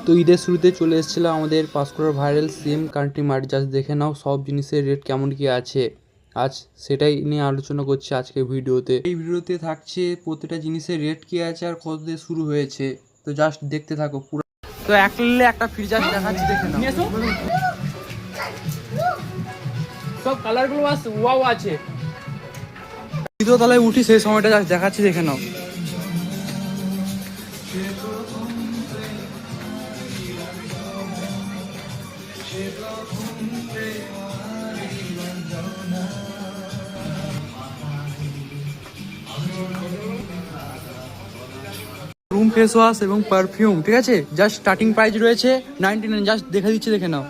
তো ঈদের শুরুতে চলে এসেছিলাম আমাদের পাঁশকুড়ার viral CM country mart. Just দেখে নাও সব জিনিসের রেট কেমন কি আছে। আজ সেটাই নিয়ে আলোচনা করছি আজকে ভিডিওতে। এই ভিডিওতে থাকছে প্রতিটা জিনিসের রেট কি আছে আর কত দিয়ে শুরু হয়েছে। তো জাস্ট দেখতে থাকো পুরো। তো একটা ফ্রি জাস্ট দেখাচ্ছি, দেখে নাও। সব কালারগুলো ওয়াও আছে। দ্বিতীয় তলায় উঠি সেই সময়টা জাস্ট দেখাচ্ছি, দেখে নাও। রুম ফেস ওয়াশ এবং পারফিউম, ঠিক আছে, জাস্ট স্টার্টিং প্রাইস রয়েছে 99। জাস্ট দেখে দিচ্ছি, দেখে নাও।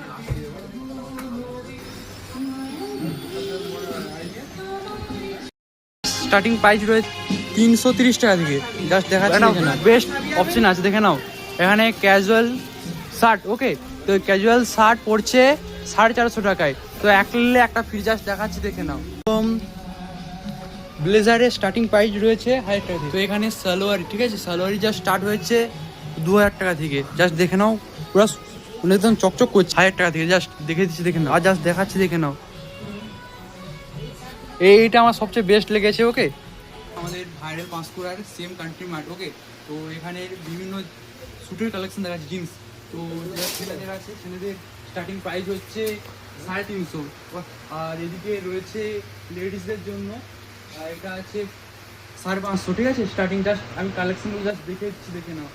স্টার্টিং প্রাইস রয়েছে 330 টাকা থেকে। জাস্ট দেখাচ্ছি, দেখে নাও। বেস্ট অপশন আছে, দেখে নাও। এখানে ক্যাজুয়াল শার্ট, ওকে, তো ক্যাজুয়াল শার্ট পড়ছে 450 টাকায়। তো একটা ফ্রি, জাস্ট দেখাচ্ছি, দেখে নাও। ব্লেজারের স্টার্টিং প্রাইস রয়েছে 1000 টাকা থেকে। তো এখানে সালোয়ারি, ঠিক আছে, সালোয়ারি জাস্ট স্টার্ট হয়েছে 2000 টাকা থেকে। জাস্ট দেখে নাও, পুরো একদম চকচক করছে 1000 টাকা থেকে। জাস্ট দেখে দিচ্ছি, দেখে নাও। আর জাস্ট দেখাচ্ছি, দেখে নাও। এইটা আমার সবচেয়ে বেস্ট লেগেছে, ওকে। আমাদের ভাইরাল পাঁশকুড়ার সিএম কান্ট্রি মার্ট, ওকে। তো এখানে বিভিন্ন স্যুটের কালেকশন দেখাচ্ছে, জিন্স। তো ছেলেদের আছে, ছেলেদের স্টার্টিং প্রাইস হচ্ছে 350। আর এদিকে রয়েছে লেডিসদের জন্য, এটা আছে 550, ঠিক আছে, স্টার্টিং। জাস্ট আমি কালেকশনগুলো জাস্ট দেখে দিচ্ছি, দেখে নাও।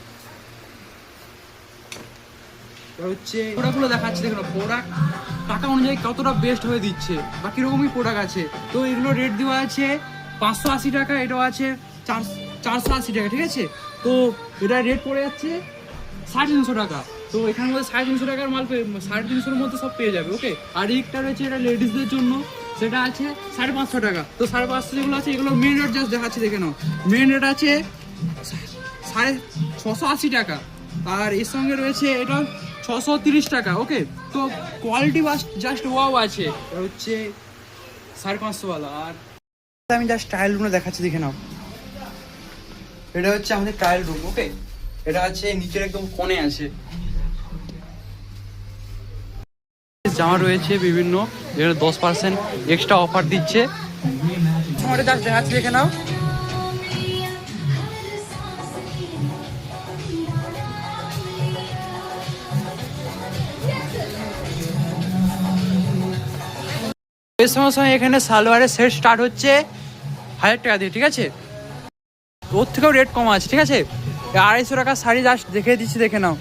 হচ্ছে প্রোডাক্টগুলো দেখাচ্ছি, দেখে নাও। প্রোডাক্ট টাকা অনুযায়ী কতটা বেস্ট হয়ে দিচ্ছে বা কীরকমই প্রোডাক্ট আছে। তো এগুলো রেট দেওয়া আছে 580 টাকা, এটাও আছে 480 টাকা, ঠিক আছে। তো এটা রেট পড়ে যাচ্ছে 350 টাকা। তো এখানের মধ্যে 350 টাকার মাল 350-এর মধ্যে সব পেয়ে যাবে, ওকে। আর একটা রয়েছে, এটা লেডিসদের জন্য, সেটা আছে 550 টাকা। তো 550 যেগুলো আছে, এগুলো মেন রেট জাস্ট দেখাচ্ছি, দেখে নাও। মেন রেট আছে 680 টাকা। আর এর সঙ্গে রয়েছে এটা 630 টাকা, ওকে। তো কোয়ালিটি জাস্ট ওয়াও আছে, হচ্ছে 550 ওয়ালা। আর আমি জাস্ট ট্রায়াল রুমে দেখাচ্ছি, দেখে নাও। এটা হচ্ছে আমাদের ট্রায়াল রুম, ওকে। এটা আছে নিচের একদম কোণে আছে। জামা রয়েছে বিভিন্ন, যেখানে 10% এক্সট্রা অফার দিচ্ছে। আমার জাস্ট দেখাচ্ছি, দেখে নাও। এর সঙ্গে এখানে সালোয়ারের সেট স্টার্ট হচ্ছে 1000 টাকা দিয়ে, ঠিক আছে। ওর থেকেও রেট কম আছে, ঠিক আছে। 250 টাকা শাড়ি জাস্ট দেখে দিচ্ছি, দেখে নাও।